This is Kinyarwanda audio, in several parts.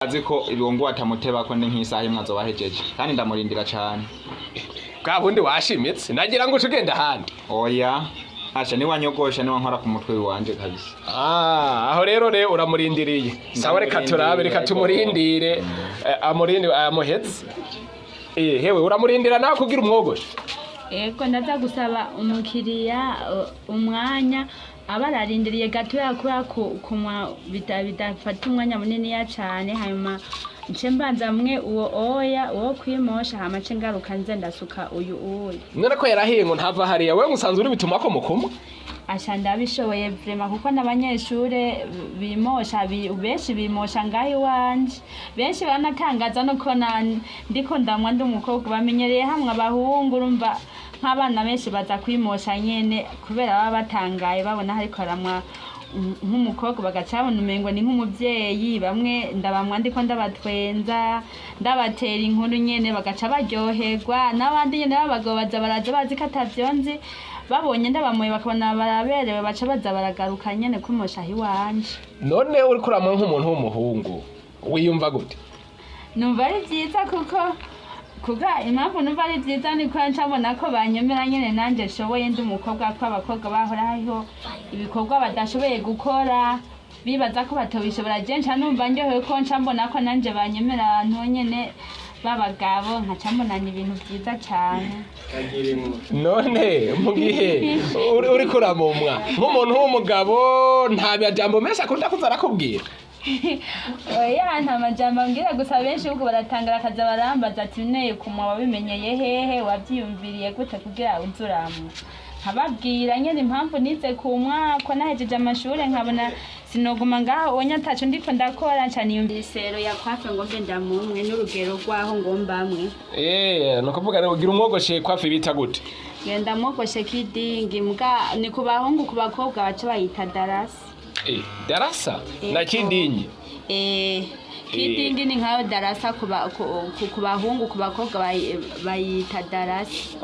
azi ko ibongo atamuteba ko ndi nk'isaha imwe azobahejeje kandi ndamurindira cyane. Bwa bundi washimitse nagira ngo ugenda ahandi. Oya asha ni wanyogosha ni wankora ku mutwe wanje kabisa. Aho rero uramurindiriye. Sawa reka turabe reka tumurindire amuhetse. Hewe uramurindira nawe kugira umwogoshe. Ego ndaza gusaba umukiriya umwanya abararindiriye gatoya kumwa bidafata umwanya munini ya cyane hanyuma nce mbanza mwe uwo kwimosha hama nce ngaruka nze ndasuka uyu. None ko yarahiye ngo ntava hariya wewe musanzwe uri bituma ko mukuma? Asha ndabishoboye vraiment kuko n'abanyeshure bimosha benshi bimosha ngaho iwanje benshi banatangaza nuko ndiko ndamwa ndi umukobwa bamenyereye hamwe abahungu urumva nk'abana benshi baza kwimosha nyene kubera baba batangaye babona hariko aramwa nk'umukobwa bagacabona umengo ni nk'umuvyeyi bamwe ndabamwa ndiko ndabatwenza ndabatera inkuru nyene bagaca baryoherwa n'abandi nyene babagabo baza baraza bazi ko atavyonzi babonye ndabamoye bakabona baraberewe baca baza baragaruka nyene kumosha hiwanje. None uri kuramwa nk'umuntu w'umuhungu wiyumva gute? Numva ari vyiza kuga impamvu numva ari vyiza niko ncabona ko banyemera nyene nanje nshoboye ndi umukobwa ko abakobwa bahora hariho ibikorwa badashoboye gukora bibaza ko batobishobora je nca numva ndyohewe ko ncambona ko nanje banyemera nyene babagabo nkacambonana ibintu vyiza cyane. None mugihe uri kuramumwa nk'umuntu w'umugabo nta majambo menshi akunda kuza arakubwira? Oya nta majambo mbwira gusa benshi ubwo baratangara akaza barambaza ati neye kumwa wabimenyeye hehe wavyiyumviriye gute kugira uzuramwa nkababwira nyene impamvu nize kumwa ko nahejeje amashuri nkabona sinoguma ngaho onya ataco ndiko ndakora nca niyumvira isero yakwafe ngo mbe ndamumwe n'urugero rwaho ngo mbamwe. Nukuvuga rero ugira umwogoshe kwafe bita gute? Genda mwogoshe kidingi mbwa ni ku bahungu ku bakobwa baca bayita darasa. Darasa na kidingi? Kidingi ni nkaho darasa ku bahungu ku bakobwa bayita darasa.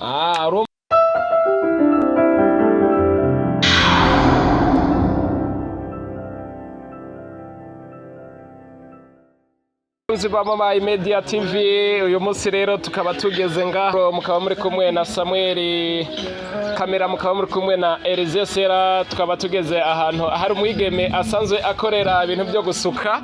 Mama Media TV uyu munsi rero tukaba tugeze ngaho mukaba muri kumwe na Samuel kamera mukaba muri kumwe na Erizesera tukaba tugeze ahantu hari umwigeme asanzwe akorera ibintu byo gusuka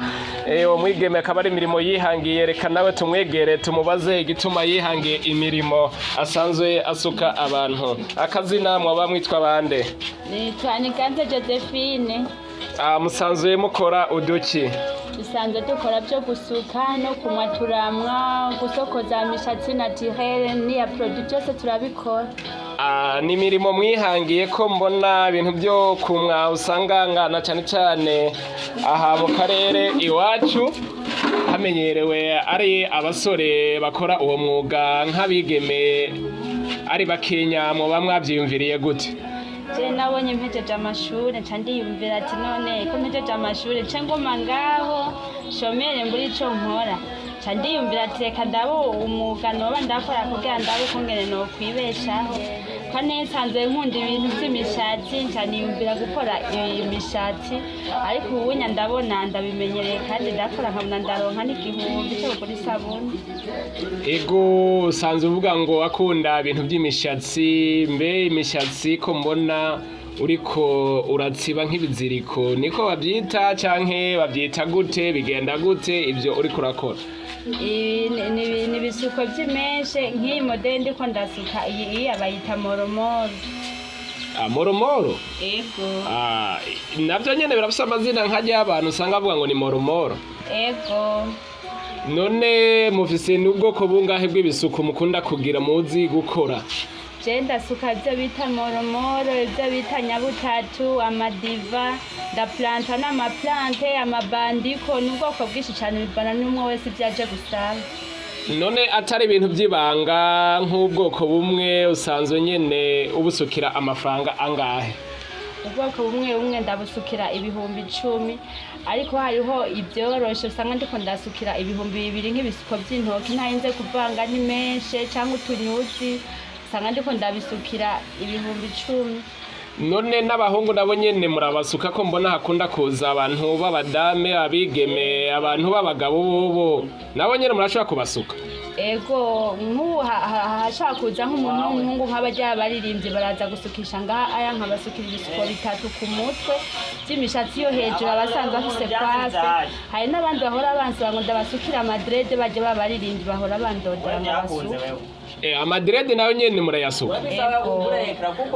uwo mwigeme akaba ari imirimo yihangiye reka nawe tumwegere tumubaze igituma yihangiye imirimo asanzwe asuka abantu. Akazina mwaba mwitwa bande? Ni Twanyikanze Josephine. Musanzwe mukora uduki? Dusanzwe dukora byo gusuka no kumaturamwa gusokoza imishatsi naturelle niya produit byose turabikora. Ni imirimo mwihangiye ko mbona ibintu byo kumwa usanga ngana cyane aha mu karere iwacu hamenyerewe ari abasore bakora uwo mwuga nk'abigeme ari bakenya mu bamwavyiyumviriye gute? Je nabonye mpejeje amashuri nca ndiyumvira ati none ko mpejeje amashuri nce ngoma ngaho shomere mburi ico nkora nca ndiyumvira ati reka ndabo umwuga noba ndakora kugira ndabo kongene no kwibeshaho ko nesanzwe nkunda ibintu by'imishatsi nca niyumvira gukora imishatsi ariko ubu ndabona ndabimenyereye kandi ndakora nkabona ndaronka n'igihumbi cyo kugura isabuni. Ego usanzwe uvuga ngo akunda ibintu by'imishatsi mbe imishatsi ko mbona uriko uratsiba nk'ibiziriko niko babyita canke babyita gute bigenda gute ibyo uriko urakora? Ni bisuko by'imeshe nk'iyi modeli ndiko ndasuka iyi abayita moromoro. Moromoro? Ego. Navyo nyene birafise amazina nkajya abantu usanga bavuga ngo ni moromoro. Ego. None mufise n'ubwoko bungahe bw'ibisuko mukunda kugira muzi gukora? Je ndasuka ibyo bita moromoro, ibyo bita nyabutatu, amadiva, ndaplanta n'amaplante, amabandiko n'ubwoko bwinshi cyane bivana n'umwe wese byaje gusaba. None atari ibintu byibanga nk'ubwoko bumwe usanzwe nyene ubusukira amafaranga angahe? Ubwoko bumwe ndabusukira ibihumbi 10 ariko hariho ibyoroshe usanga ndiko ndasukira ibihumbi 2 nk'ibisuko by'intoki ntarinze kuvanga n'imeshe cyangwa utunyuzi usanga ndiko ndabisukira ibihumbi 10. none n'abahungu nabo nyene murabasuka ko mbona hakunda kuza abantu b'abadame abigeme abantu b'abagabo bobo nabo nyene murashobora kubasuka ego nk'ubu hashaka kuza nk'umuntu w'umuhungu nk'abajya baririmbye baraza gusukisha ngaha aya nkabasukira ibisuko bitatu ku mutwe by'imishatsi yo hejuru abasanzwe bafise kwase hari n'abandi bahora bansaba ngo ndabasukira amadrede bajya babaririmbye bahora bandodera nkabasuka amadrede nayo nyene murayasuka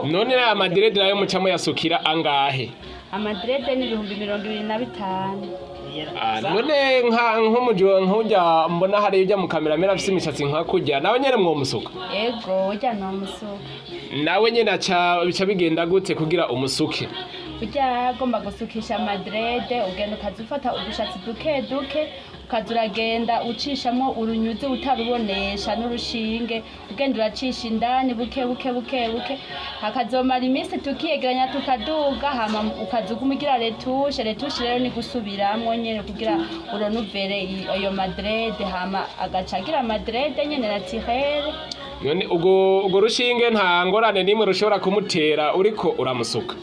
none amadrede nayo mucamo yasukira angahe amadrede ni 225 none nk'umujo nk'ujya mbona hari ujya mu kameramera afise imishatsi nka kurya nawe nyene mwomusuka ego ujya no musuka nawe nyene bica bigenda gute kugira umusuke ujya agomba gusukisha amadrede ugenda ukazufata udushatsi duke duke ukazuragenda ucishamo urunyuzi utarubonesha n'urushinge ugenda uracisha indani buke buke buke buke hakazomara iminsi tukiyegeranya tukaduga hama ukazugumugira retushe rero ni gusubiramwo nyene kugira uronuvere iyo madrede hama agacagira amadrede nyene na tirere none ugo rushinge nta ngorane nimwe rushobora kumutera uriko uramusuka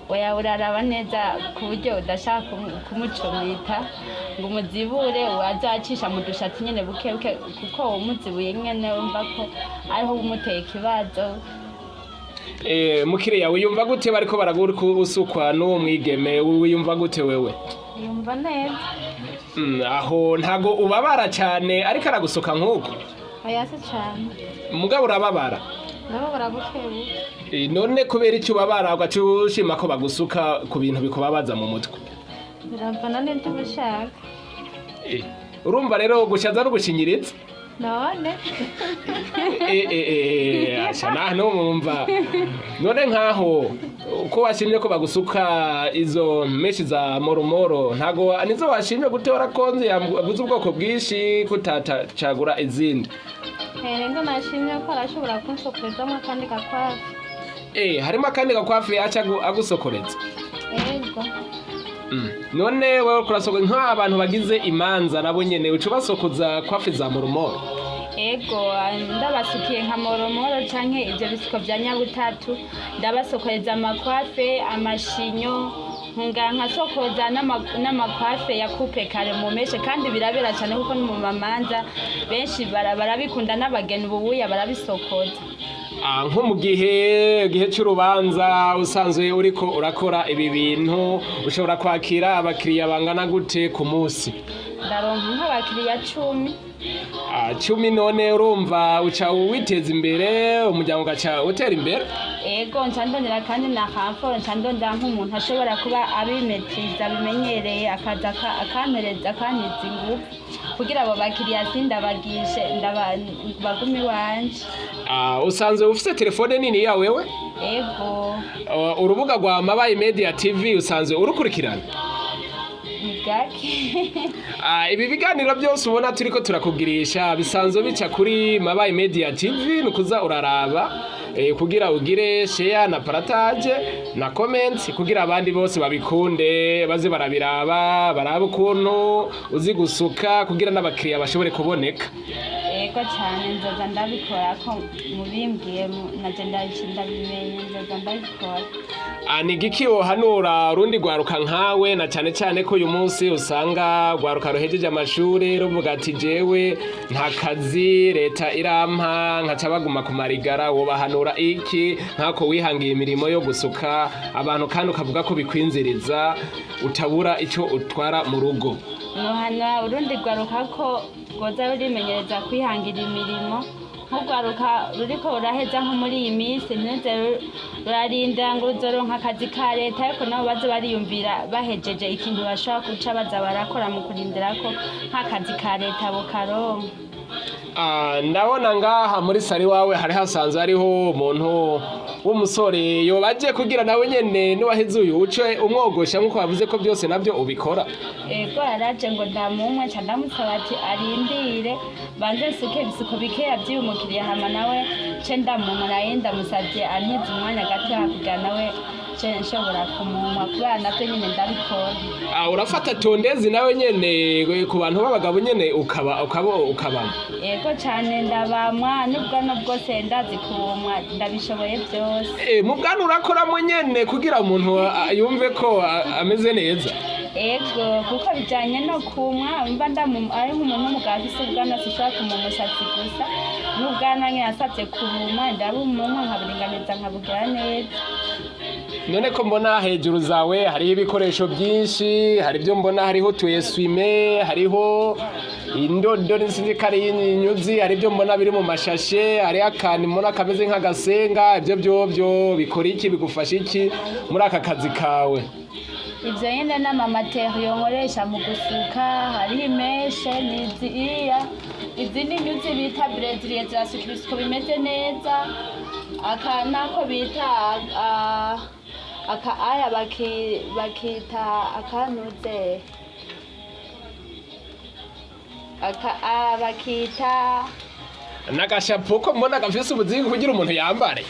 oya uraraba neza ku buryo udashaka kumucumita ngo umuzibure wazacisha mu dushatsi nyene buke buke kuko umuzibuye nyene wumva ko ariho umuteye ikibazo mukire yawe yumva gute bariko baragusukwa n'uwo mwigeme wiyumva gute wewe yumva neza aho ntago ubabara cyane ariko aragusuka nk'uko oya se cyane mugabo urababara none kubera icyo ubabara ugaca ushima ko bagusuka ku bintu bikubabaza mu mutwe birabana n'ibyo ushaka urumva rero gushaza no gushinyiritsa none ashana no mumva none nkaho uko washimye ko bagusuka izo meshi za moromoro ntago nizo washimye gutora konzi yaguze ubwoko bwishi kutatacagura izindi ngo nashimye ko arashobora kunsokorezamo akandi gakwafi harimo akandi gakwafi aca agusokoreza yego none wewe kurasokoza nk'abantu bagize imanza nabo nyene uca basokoza kwafi za moromoro ego ndabasukiye nka moromoro canke ivyo bisuko vya nyabutatu ndabasokoreza amakwafe amashinyo nkasokoza n'amakwafe ya coupe kare mu meshe kandi birabera cyane kuko no mu mamanza benshi barabikunda n'abageni ubuya barabisokoza nko mu gihe cy'urubanza usanzwe uriko urakora ibi bintu ushobora kwakira abakiriya bangana gute ku munsi ndaronka nk'abakiriya 10 10 none urumva uca witeza imbere umuryango ugaca utera imbere ego ncandondera kandi na hamforo ncandondera nk'umuntu ashobora kuba abimetiza bimenyereye akaza akampereza akanyiza ingufu kugira abo bakiriya sindabagishe bagumi wanje usanzwe ufite telefone nini ya wewe ego urubuga rwa Mabaye Media TV usanzwe urukurikirana ibi biganiro byose ubona turiko turakugirisha bisanzwe bica kuri Mabaye Media TV nukuza uraraba kugira ugire share na partage na comment kugira abandi bose babikunde baze barabiraba baraba ukuntu uzi gusuka kugira n'abakiriya bashobore kuboneka ego cyane nzoza ndabikora ko mubimbwiye naje ndabimenye nzoza ndabikora ni giki wohanura rundi rwaruka nkawe na cyane cyane ko uyu munsi usanga rwaruka ruhejeje amashuri ruvuga ati jewe nta kazi leta irampa nkaca baguma ku marigara wobahanura iki nkako wihangiye imirimo yo gusuka abantu kandi ukavuga ko bikwinziriza utabura icyo utwara mu rugo nohana urundi rwaruka ko rwoza rurimenyereza kwihangira imirimo nk'urwaruka ruriko ruraheza nko muri iyi minsi ntuze rurarinda ngo ruzoronka akazi ka leta ariko nabo baze bariyumvira bahejeje ikintu bashobora guca baza barakora mu kurindira ko nk'akazi ka leta bukaronka ndabona ngaha muri sari wawe hari hasanzwe hariho umuntu w'umusore yobaje kugira nawe nyene niwaheze uyu uce umwogosha nkuko bavuze ko byose nabyo ubikora ego yaraje ngo ndamumwe ca ndamusaba ati arindire banze suke bisuko bikeya by'umukiriya hama nawe ce ndamumuraye ndamusavye antize umwanya gato kugira nawe nshobora kumunwa kubera navyo nyene ndabikora. Urafata tondezi nawe nyene ku bantu b'abagabo nyene ukabamo? Yego cane ndabamwa n'ubwanwa bwose ndazi kumwa ndabishoboye byose. Mu bwanwa urakoramo nyene kugira umuntu yumve ko ameze neza? Ego kuko bijanye no kumwa imba ari nk'umuntu w'umugabo afise ubwanwa sishobora kumwa umushatsi gusa n'ubwanwa nyene asavye kumwa ndabumwa nkaburinganiza nkabugira neza. None ko mbona hejuru zawe hariho ibikoresho byinshi, hari ibyo mbona hariho tuyeswime, hariho indodo n'inzikari y'inyuzi, hari ibyo mbona biri mu mashashe, hari akantu mbona kameze nk'agasenga, ibyo byobyo bikora iki bigufasha iki muri aka kazi kawe? Ivyo nyene n'amamateriyo nkoresha mu gusuka, hariho imeshe izi ni inyuzi bita breziliye zirasuka ibisuko bimeze neza, aka nako bita aya bakita akanuze bakita n'agashapo ko mbona gafise ubuzingi kugira umuntu yambare.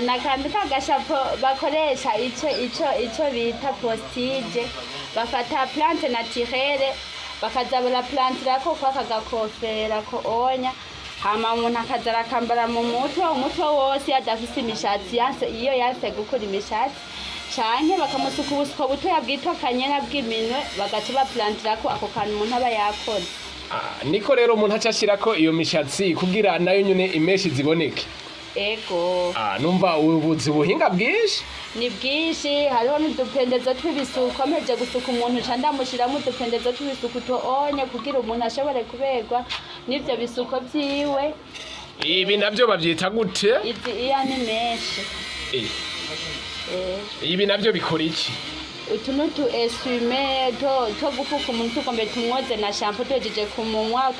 Nakantu k'agashapo bakoresha ico bita postige, bafata plante naturelle bakazabura plantirako kwaka gakofera ko onya, hama umuntu akaza arakambara mu umutwe wose adafise imishatsi iyo yanse gukura imishatsi, canke bakamusuka ubusuko butoya bwitwa kanyera bw'iminwe bagaca baplantirako ako kantu umuntu aba yakoze. Niko rero umuntu aca ashirako iyo mishatsi kugira nayo nyene imeshi ziboneke. Ego. Numva ubuzi buhinga bwinshi? Ni bwinshi, hariho n'udupendezo tw'ibisuko mpeje gusuka umuntu ca ndamushiramo udupendezo tw'ibisuko onye kugira umuntu ashobore kuberwa n'ivyo bisuko vyiwe. Ibi navyo bavyita gute? Iya ni menshi. Ibi navyo bikora iki? Utu nutu eswime to gufuka umuntu tugombe tumwoze na shampoo twejeje ku munwa,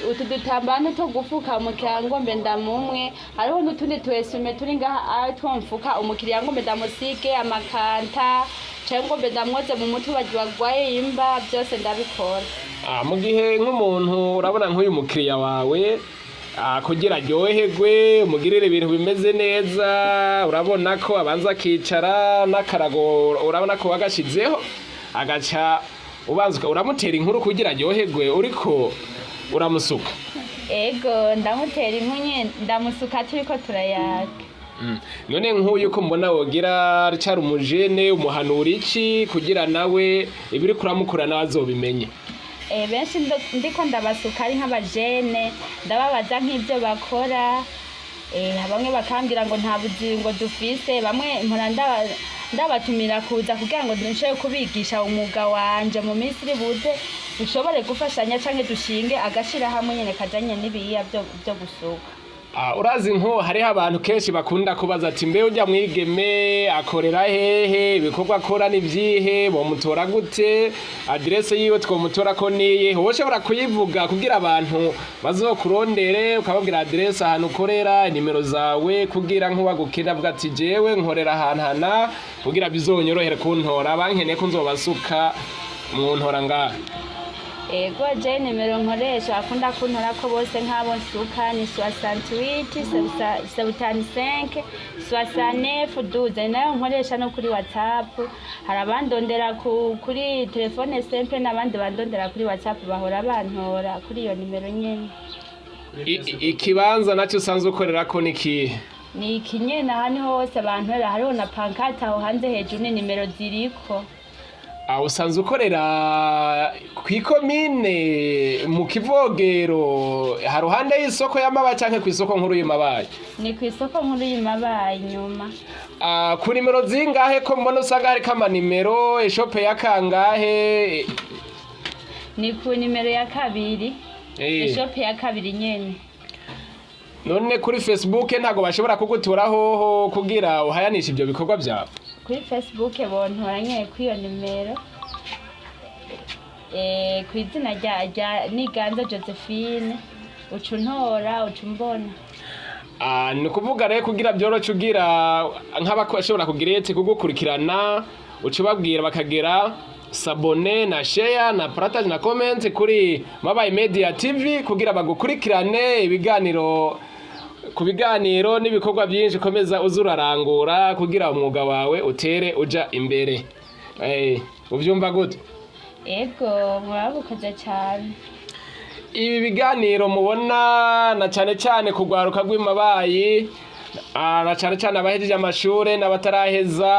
utu dutambano to gufuka umukiriya ngombe ndamumwe, hariho n'utundi tueswime turi ngaha twomfuka umukiriya ngombe ndamusige amakanta canke ngombe ndamwoze mu mutwe bagwaye imba, byose ndabikora. Mu gihe nk'umuntu urabona nk'uyu mukiriya wawe kugira aryoherwe mugirire ibintu bimeze neza, urabona ko abanza akicara n'akarago urabona ko wagashizeho agaca ubanza uramutera inkuru kugira aryoherwe uriko uramusuka. Ego ndamutera inkuru ndamusuka turiko turayaga. None nk'uyu ko mbona wogira cyari umujene umuhanura iki kugira nawe ibiri kuramukura nawe azobimenye? Benshi ndiko ndabasuka ari nk'abajene ndababaza nk'ibyo bakora, bamwe bakambwira ngo nta buzingo dufise, bamwe mpora ndabatumira kuza kugira ngo nshobore kubigisha umwuga wanje mu minsi iri buze dushobore gufashanya canke dushinge agashirahamwe nyene kajanye n'ibiya byo gusuka. Urazi nko hariho abantu kenshi bakunda kubaza ati mbe ujya mwigeme akorera hehe, ibikorwa akora ni vyihe, bomutora gute, adresse yiwe twomutora ko niye, woshobora kuyivuga kugira abantu bazokurondere ukababwira adresse ahantu ukorera, nimero zawe kugira nk'uwagukira avuga ati jewe nkorera ahantu hana kugira bizonyorohere kuntora, bankeneye ko nzobasuka mu ntora ngaha. Ego je nimero nkoresha akunda kuntora ko bose nk'abo nsuka ni 68 75 69 12, nayo nkoresha no kuri WhatsApp, hari abandondera kuri telefone simple n'abandi bandondera kuri WhatsApp bahora bantora kuri iyo nimero nyene. Ikibanza nacyo usanzwe ukorera ko niki? Ni ikinyene ahandi hose bantora, hariho na pancarte aho hanze hejuru ni nimero ziriko. Usanzwe ukorera kw'ikomine mu Kivogero haruhande y'isoko y'Amabayi canke kw'isoko nkuru y'Amabayi? Ni kw'isoko nkuru y'Amabayi nyuma. Ku nimero zingahe ko mbona usanga hariko amanimero, ishope ya kangahe? Ni ku nimero ya kabiri, ishope ya kabiri nyene. None kuri Facebook ntago bashobora kugutura hoho kugira uhayanisha ibyo bikorwa byawe? Kuri Facebook bontora nyene kwiyo nimero, kw'izina rya Niganza Josephine ucuntora ucumbona. Ni kuvuga rero kugira byoroce ugira nk'abashobora kugira yete kugukurikirana ucubabwira bakagera sabone na share na partage na comment kuri Mabayi Media TV kugira bagukurikirane ibiganiro ku biganiro n'ibikorwa byinshi komeza uzurarangura kugira umwuga wawe utere uja imbere. Uvyumva gute? Ego murabukoze cyane. Ibi biganiro mubona na cyane cyane kugwaruka rw'imabayi na cyane cyane abahejeje amashure n'abataraheza,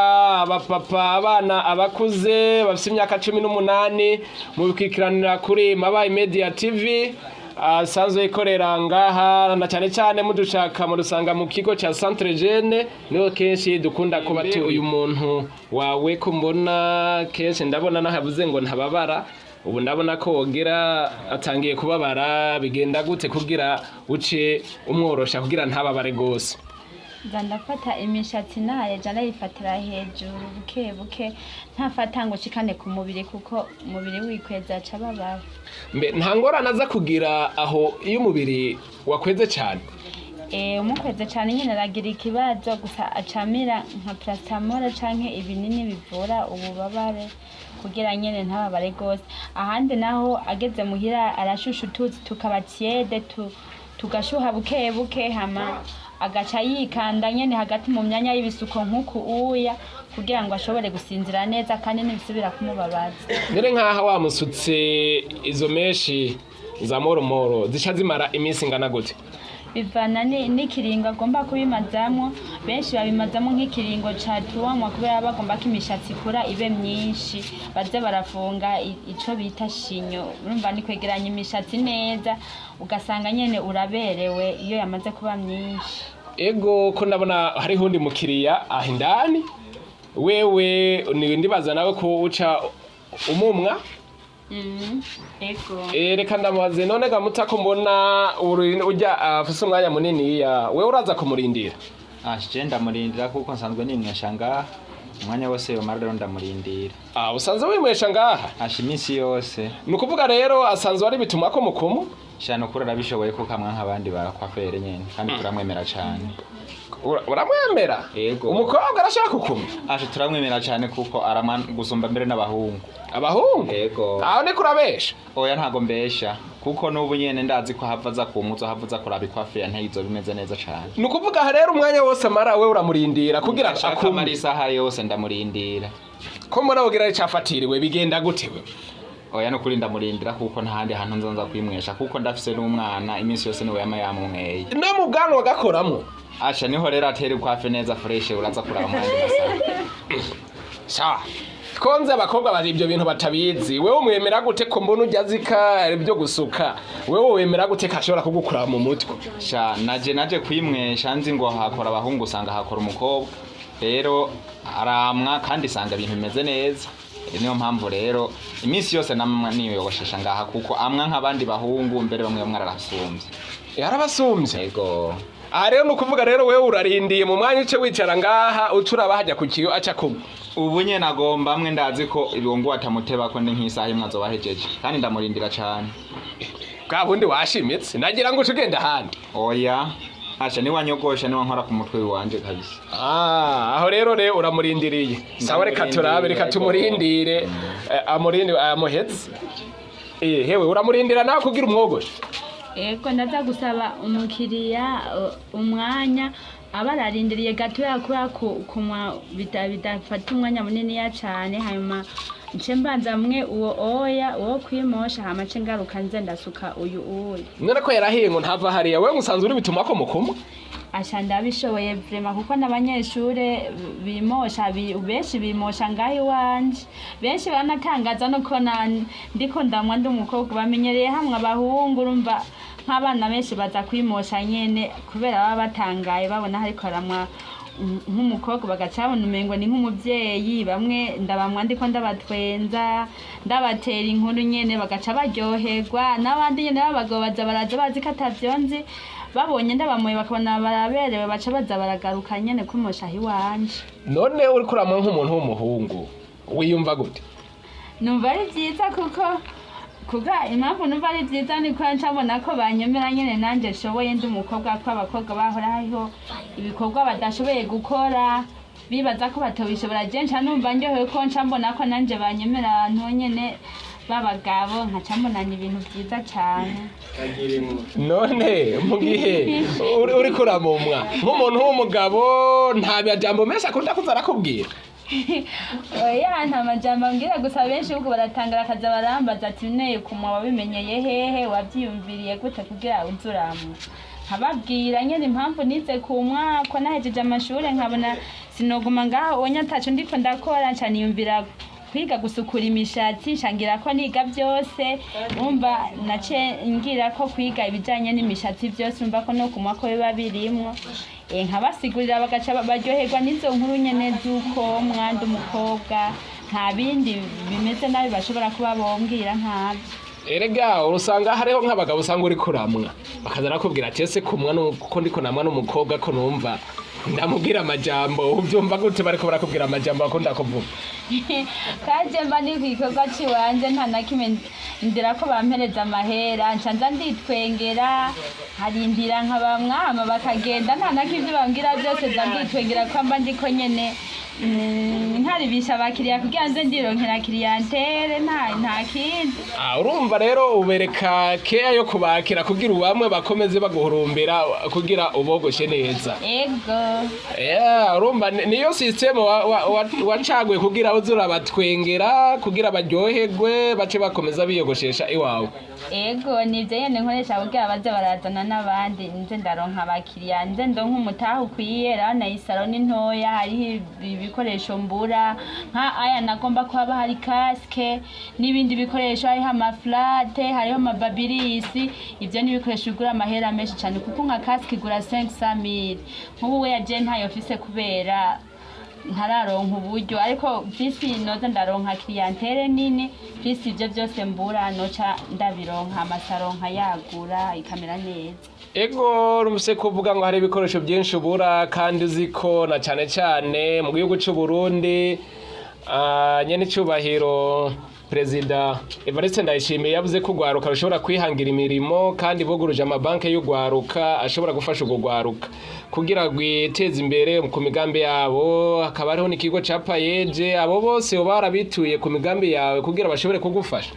abapapa, abana, abakuze bafite imyaka 18 mu bikikiranira kuri Mabayi Media TV asanzwe ikorera ngaha, na cyane cyane mudushaka mu rusanga mu kigo cya Centre Jeune, niho kenshi dukunda kuba uyu muntu wawe ko mbona kenshi ndabona nahabuze ngo ntababara, ubu ndabona ko wogira atangiye kubabara. Bigenda gute kugira uce umworosha kugira ntababare gose? Ndafata imishatsi naye jana yifatira hejuru buke buke, ntafata ngo cikane ku mubiri kuko umubiri wikweza cababara. Mbe nta ngorane aza kugira aho iyo umubiri wakweze cyane? Umukweze cyane nyine aragira ikibazo, gusa acamira nka paracetamol canke ibinini bivura ububabare kugira nyene ntababare gose. Ahandi naho ageze muhira arashusha utuzi tukaba tiede tugashuha buke buke, hama agaca yikanda nyene hagati mu myanya y'ibisuko nk'uku uya kugira ngo ashobore gusinzira neza kandi n'ibisubira kumubabaza. Nire nkaha wamusutse izo meshi za moromoro zica zimara iminsi ngana gute? Bivana n'ikiringo agomba kubimazamwo. Benshi babimazamwo nk'ikiringo ca tuwamwa kubera bagomba ko imishatsi ikura ibe myinshi, baze barafunga ico bita shinyo. Urumva ni kwegeranya imishatsi neza ugasanga nyene uraberewe iyo yamaze kuba myinshi. Ego ko ndabona hari hundi mukiriya aho indani, wewe ndibaza nawe ko uca umumwa. Ego. Reka ndamubaze none gamuta ko mbona ujya afise umwanya munini wewe uraza kumurindira? Je ndamurindira kuko nsanzwe nimwesha ngaha umwanya wose yo marero ndamurindira. Usanzwe wimwesha ngaha? Iminsi yose. Nukuvuga rero asanzwe ari bituma ko mukumu? Shano kurara bishoboye ko kamwe nk'abandi barakwafere nyene kandi turamwemera cyane. Uramwemera? Yego. Umukobwa arashaka kukuma? Turamwemera cyane kuko araman gusumba mbere n'abahungu. Abahungu? Yego. Aho ne kurabesha? Oya ntago mbesha kuko n'ubu nyene ndazi ko havaza kumuzo havaza kuraba ikwafere ntayizo bimeze neza cyane. Nukuvuga rero umwanya wose amara we uramurindira kugira akumara isaha yose ndamurindira. Ko mbona wogira icafatiriwe bigenda gute we? Oya no kuri ndamurindira kuko ntahandi hantu nzonza kwimwesha kuko ndafise n'umwana iminsi yose niwe yamumweye. No mu bwanwa gakoramo? Niho rero atera kwafe neza fresh uraza kuraba mwandi masaka. Sawa. Konze abakobwa bari ibyo bintu batabizi, wewe umwemera gute ko mbona ujyazika ibyo gusuka? Wewe wemera gute kashobora kugukura mu mutwe? Naje kwimwesha nzi ngo hakora abahungu usanga hakora umukobwa. Rero aramwa kandi sanga ibintu bimeze neza. Niyo mpamvu rero iminsi yose namwe niyogoshesha ngaha kuko amwa nk'abandi bahungu mbere bamwe mwararasumbye. Yarabasumbye? Yego. Rero nukuvuga rero wewe urarindiye mu mwanya uce wicara ngaha ucura bahajya ku kiyo aca kumwe. Ubu nye nagomba amwe ndazi ko ibongo atamuteba ko ndi nk'isaha imwe azobahejeje kandi ndamurindira cyane. Bwa bundi washimitse nagira ngo ugenda handi. Oya. Ni wanyogosha ni wankora ku mutwe wanje kabisa. Aho rero uramurindiriye. Sawa reka turabe reka tumurindire amuhetse. Hewe uramurindira nawe kugira umwogosha? Ego ndaza gusaba umukiriya umwanya abararindiriye gatoya kubera kumwa bidafata umwanya munini ya cyane, hanyuma nce mbanza mwe uwo kwimosha hama nce ngaruka nze ndasuka uyu. None ko yarahiye ngo ntava hariya wewe musanzwe uri bituma ko mukuma? Ndabishoboye vraiment kuko n'abanyeshure bimosha benshi bimosha ngaho iwanje, benshi banatangaza nuko ndiko ndamwa ndi umukobwa bamenyereye hamwe abahungu. Urumva nk'abana benshi baza kwimosha nyene kubera baba batangaye babona hariko aramwa nk'umukobwa bagacabona umengo ni nk'umuvyeyi. Bamwe ndabamwa ndiko ndabatwenza ndabatera inkuru nyene bagaca baryoherwa, n'abandi nyene babagabo baza baraza bazi ko atavyonzi babonye ndabamoye bakabona baraberewe baca baza baragaruka nyene kumosha hiwanje. None uri kuramwa nk'umuntu w'umuhungu wiyumva gute? Numva ari vyiza kuko impamvu numva ari vyiza niko ncabona ko banyemera nyene nanje nshoboye ndi umukobwa ko abakobwa bahora hariho ibikorwa badashoboye gukora bibaza ko batobishobora je nca numva ndyohewe ko ncambona ko nanje banyemera ahantu nyene b'abagabo nkaca mbonana ibintu byiza cyane. none mu gihe uri kuramumwa nk'umuntu w'umugabo nta majambo menshi akunda kuza arakubwira? Oya, nta majambo ambwira, gusa benshi ubwo baratangara akaza barambaza ati neye kumwa wabimenyeye hehe, wabyiyumviriye gute kugira uzuramwa? Nkababwira nyene impamvu nize kumwa ko nahejeje amashuri nkabona sinoguma ngaho onya ataco ndiko ndakora, nca niyumvira kwiga gusukura imishatsi, shangira ko niga byose, umva nace ngira ko kwiga ibijanye n'imishatsi byose, umva ko no kumwa ko biba birimwo. Nkabasigurira bagaca baryoherwa n'izo nkuru nyene z'uko mwanda umukobwa nta bindi bimeze nabi bashobora kuba bombwira nkabyo. Erega urusanga hariho nk'abagabo usanga uri kuramwa bakaza nakubwira ati ese kumwa nuko ndiko namwa n'umukobwa ko numva ndamubwira amajambo, ubyumva gute bariko barakubwira amajambo bakunda kuvuga? Kaje mba ni kwikorwa ciwanje nta nakime ndira ko bampereza amahera, ncanza nditwengera harindira nkabamwama bakagenda, nta nakivyo bambwira byose nditwengera ko mba ndiko nyene nkaribisha abakiriya kugira nze ndironkera clientele, nta kindi. Urumva rero ubereka keya yo kubakira kugira ubamwe bakomeze baguhurumbira kugira ubogoshe neza. Ego. Urumva niyo system wacaguye kugira uzura batwengera kugira baryoherwe bace bakomeza biyogoshesha iwawe. Ego, nivyo nyene nkoresha kugira baze barazana n'abandi, nze ndaronka abakiriya, nze ndonka umutaha ukwiye, rana isaloni ntoya hariho ibikoresho mbura nka aya nagomba kuba hari casque n'ibindi bikoresho, hariho amaflate, hariho amababilisi, ivyo ni ibikoresho bigura amahera menshi cyane kuko nka casque igura 500,000. Nk'ubu we yaje ntayo ofise kubera ntararonka uburyo, ariko visi noza ndaronka clientele nini, visi ivyo byose mbura noca ndabironka, amasaronka yagura ikamera neza. Ego rumse kuvuga ngo hari ibikoresho byinshi ubura kandi uziko na cyane cyane mu gihugu cy'u Burundi nyene cyubahiro Perezida Evariste Ndayishimiye yavuze ko urwaruka rushobora kwihangira imirimo kandi buguruje amabanki y'urwaruka ashobora gufasha urwaruka kugira rwiteze imbere ku migambi yabo. Hakaba hariho n'ikigo ca Payeje, abo bose barabituye ku migambi yawe kugira bashobore kugufasha.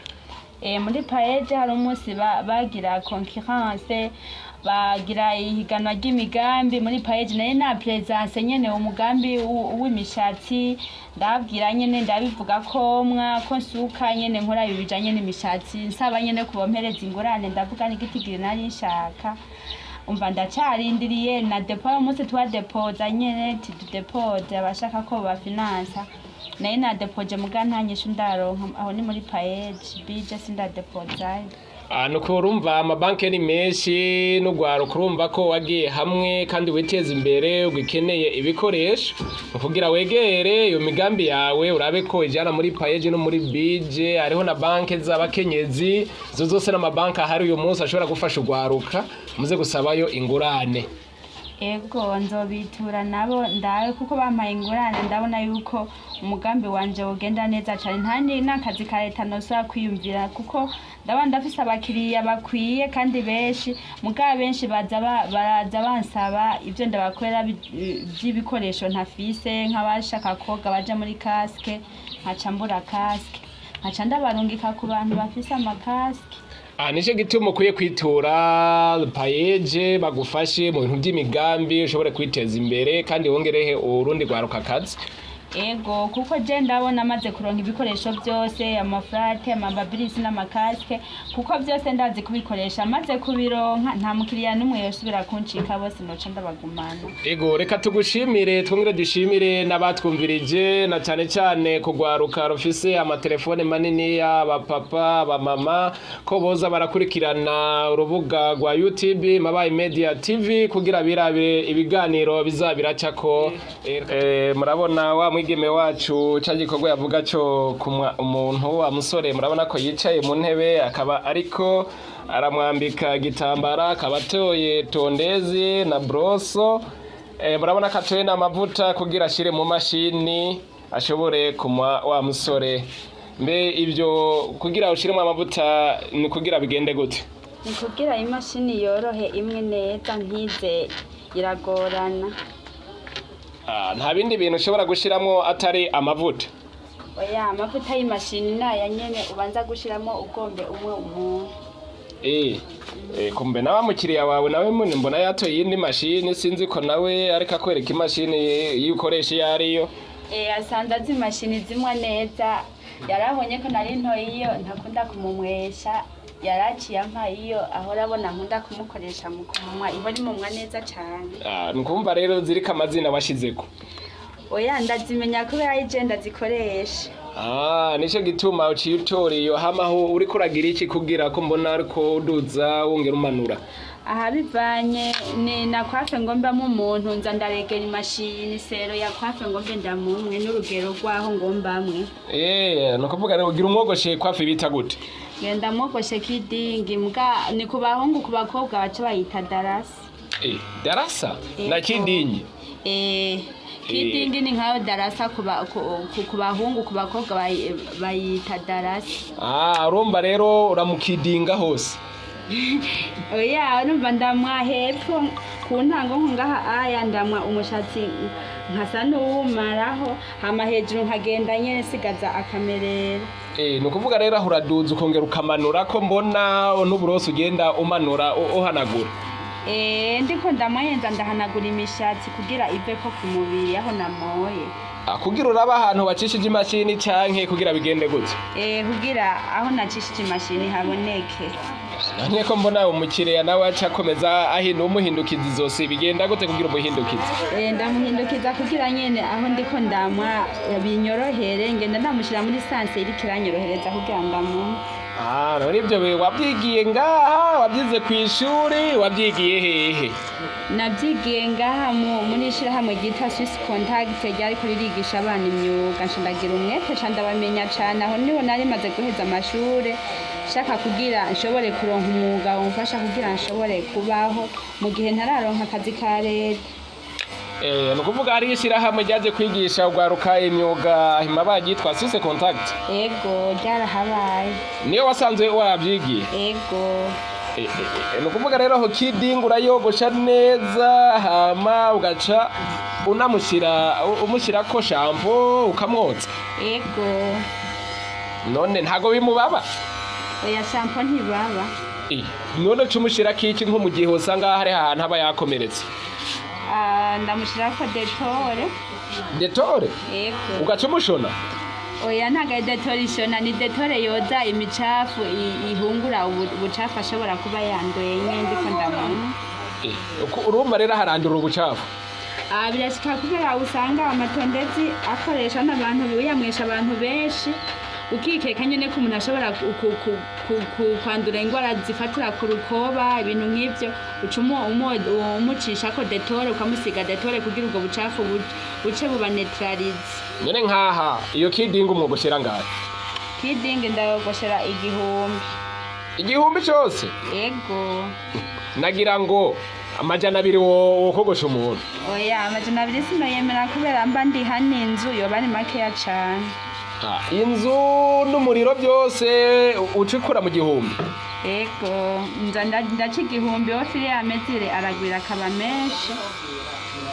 Muri Payeje hari umunsi bagira concurrence, bagira ihiganwa ry'imigambi muri Payeje, nayo na presence nyene umugambi w'imishatsi, ndabwira nyene ndabivuga ko mwa ko nsuka nyene nkora ibijanye n'imishatsi, nsaba nyene kubompereza ingurane, ndavuga n'igitigiri nari nshaka, umva ndacarindiriye na depot umunsi twa depoza nyene depoze abashaka ko bafinansa, nayo na depoje mugantanyisha ndaronka aho ni muri Payeje bije sindadepoza. Nuko urumva amabanki ni menshi n'urwaruka urumva ko wagiye hamwe kandi witeza imbere ugikeneye ibikoresho kugira wegere iyo migambi yawe urabe ko ijana muri Payeje no muri bije. Hariho na banki z'abakenyezi zo zose n'amabanki ahari uyu munsi ashobora gufasha urwaruka muze gusabayo ingurane. Ego nzobitura nabo ndawe kuko bampaye ingurane, ndabona yuko umugambi wanje ugenda neza cyane, ntani n'akazi ka leta nosaba kwiyumvira kuko ndabona ndafise abakiriya bakwiye kandi benshi, mugabo benshi baraza bansaba ivyo ndabakorera by'ibikoresho ntafise, nk'abashaka koga baje muri casque nkaca mbura casque, nkaca ndabarungika ku bantu bafise amakaske. Nico gituma ukwiye kwitura Payeje bagufashe mu bintu by'imigambi ushobore kwiteza imbere kandi wongerehe urundi rwaruka akazi. Ego kuko je ndabona amaze kuronka ibikoresho byose, amaflate, amababilisi n'amakaske, kuko byose ndazi kubikoresha, amaze kubironka nta mukiriya numwe yosubira kuncika, bose noca ndabagumana. Ego reka tugushimire, twongere dushimire n'abatwumvirije na cyane cyane kugwaruka rufise amatelefone manini y'abapapa abamama ko boza barakurikirana urubuga rwa YouTube Mabaye Media TV kugira birabire ibiganiro bizabiracako. Murabona wa mwigeme wacu cyagikorwa yavuga cyo kumwa umuntu amusore, murabona ko yicaye mu ntebe akaba ariko aramwambika igitambara, akaba atoye tondezi na broso, murabona ko atoye n'amavuta kugira ashire mu mashini ashobore kumwa wa musore. Mbe ibyo kugira ushiremo amavuta ni kugira bigende gute? Ni kugira imashini yorohe imwe neza ntize iragorana. Nta bindi bintu ushobora gushiramo atari amavuta. oya amavuta y'imashini naya nyene ubanza gushiramo ugombe umwe umuntu. Kumbe nawe mukiriya wawe nawe mbona yatoye iyindi mashini sinzi ko nawe ariko akwereka imashini y'ukoresha iyo ariyo. Asanze azi imashini zimwe neza yarabonye ko nari ntoye iyo ntakunda kumumwesha yaraciye ampa iyo ahora abona nkunda kumukoresha mu kumumwa iba ari mumwa neza cyane. Nukumva rero zirika amazina washizeko. Oya ndazimenya kubera ije ndazikoresha. Nico gituma uciye utora iyo hamaho uri kuragira iki kugira ko mbona ariko uduza wongera umanura. Aha bivanye ni na kwafe ngomba mu muntu nza ndaregera imashini sero ya kwafe ngombe ndamumwe n'urugero rwaho ngombamwe. No kuvuga rero ugira umwogoshe kwafe bita gute? Genda mwogoshe kidingi mbwa ni kubahungu kubakobwa baca bayita darasa. Darasa na kidingi. Kidingi ni nkayo darasa kubahungu kubakobwa bayita darasa. Urumva rero uramukidinga hose. Oya urumva ndamwa hepfo ku ntango ngaha aya ndamwa umushatsi nkasa n'uwumaraho hama hejuru nkagenda nyene sigaza akamerera. No kuvuga rero aho uraduza ukongera ukamanura ko mbona n'uburoso ugenda umanura uhanagura. Ndiko ndamwenza ndahanagura imishatsi kugira ive ko ku mubiri aho namoye. Kugira uraba ahantu bacishije imashini canke kugira bigende gute? Kugira aho nacishije imashini haboneke. None ko mbona umukiriya nawe acakomeza ahino umuhindukiza zose bigenda gute kugira umuhindukiza? Ndamuhindukiza kugira nyene aho ndiko ndamwa binyorohere ngenda ndamushira muri sanse iri kiranyorohereza kugira ndamu. None ibyo wabyigiye ngaha wabyize ku ishuri wabyigiye hehe? Nabyigiye ngaha muri shirahamwe ryitwa Swiss Contact ryariko ririgisha abana imyuga nshandagira umwete ndabamenya cyane aho niho nari maze guheza amashure shaka kugira nshobore kuronka umwuga umfasha kugira nshobore kubaho mu gihe ntararonka akazi ka leta. No kuvuga ari ishirahamwe ryaje kwigisha urwaruka imyuga hima bagitwa Swiss Contact. Ego ryarahabaye. Niyo wasanzwe warabyigiye? Ego. No kuvuga rero aho kidingi urayogosha neza hama ugaca umushira ko shampoo ukamwotsa. Ego. None ntago bimubaba? Oya shampoo ntibaba. None cumushira kiki nko mu gihe usanga hari ahantu aba yakomeretse? Ndamushira ko detore. Detore? Ego. Ugacumushona? Oya ntaga detore ishona ni detore yoza imicafu ihungura ubucafu ashobora kuba yanduye nyende ko ndamuna. Urumva rero harandura ubucafu? Birashika kubera usanga amatondezi akoresha n'abantu biyamwesha abantu benshi ukikeka nyene ko umuntu ashobora kwandura ingwara zifatira ku rukoba ibintu nk'ivyo umucisha ko detore ukamusiga detore kugira ubwo bucafu buce buba neutralize. None nkaha iyo kidingi umwogoshera ngahe? Kidingi ndayogoshera 1000. 1000 cyose? Ego. Nagira ngo 200 wo kogosha umuntu. Oya 200 sinoyemera kubera mba ndi hani inzu yo bari makeya cyane. Inzu n'umuriro byose ucikura mu 1000. Ego ndaca 1000 ofire y'amezire aragwira akaba menshi.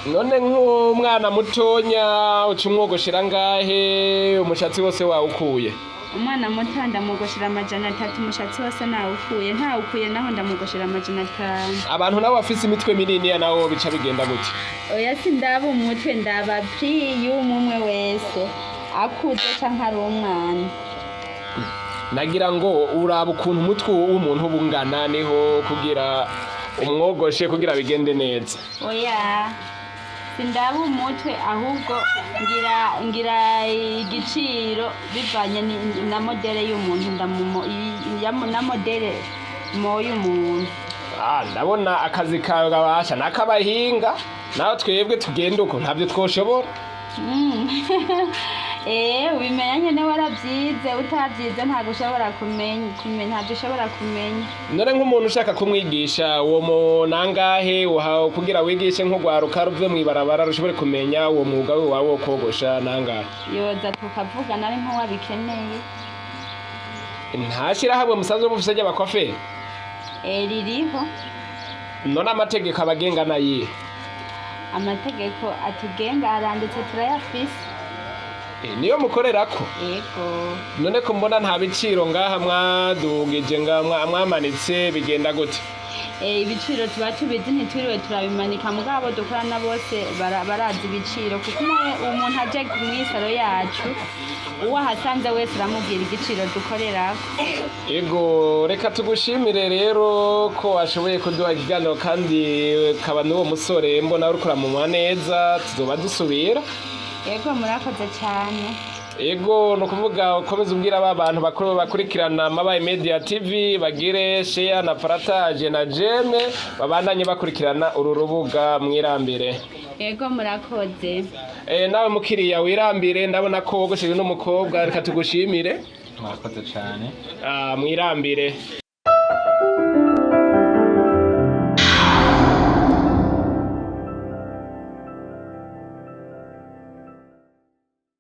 None nk'umwana mutonya ucumwogoshera ngahe umushatsi wose wawukuye? Umwana muto ndamugoshera 300 umushatsi wose nawukuye ntawukuye naho ndamugoshera 500. Abantu nabo bafise imitwe minini ya nawo bica bigenda gute? Oya sindaba umutwe ndaba pri y'umwe wese akuze canke ari umwana. Nagira ngo uraba ukuntu umutwe w'umuntu bungana niho kugira umwogoshe kugira bigende neza. Oya sindaba umutwe ahubwo ngira igiciro bivanye na modele y'umuntu na modele y'umuntu. Ndabona akazi kawe gabasha nakabahinga naho twebwe tugenda uko ntabyo twoshobora. Ubimenya nyene warabyize utabyize ntabwo ushobora kumenya ntabyo ushobora kumenya. None nk'umuntu ushaka kumwigisha uwo monangahe uhawe kugira wigishe nk'urwaruka ruve mwibarabara rushobore kumenya uwo mwuga wawe wo kogosha nangahe? Yoza tukavugana ari nko wabikeneye. Ntashira hamwe musanzwe mufise ry'abakwaferi? Ririho. None amategeko abagenga nayihe? Amategeko atugenga aranditse turayafise. niyo mukorerako yego none ko mbona nta biciro ngaha mwadugije mwamanitse bigenda gute ibiciro tuba tubizi ntitwiriwe turabimanika mugabo dukorana bose barazi ibiciro kuko umuntu aje mw'isaro yacu uwo ahasanze wese uramubwira igiciro dukorerako ego reka tugushimire rero ko washoboye kuduha ikiganiro kandi ukaba n'uwo musore mbona uriko uramumwa neza tuzoba dusubira yego murakoze cyane ego ni ukuvuga ukomeza ubwira aba bantu bakurikirana Mabaye Media TV bagire share na partage na jeme babandanye bakurikirana uru rubuga mwirambire yego murakoze nawe mukiriya wirambire ndabona ko wogoshejwe n'umukobwa reka tugushimire murakoze cyane mwirambire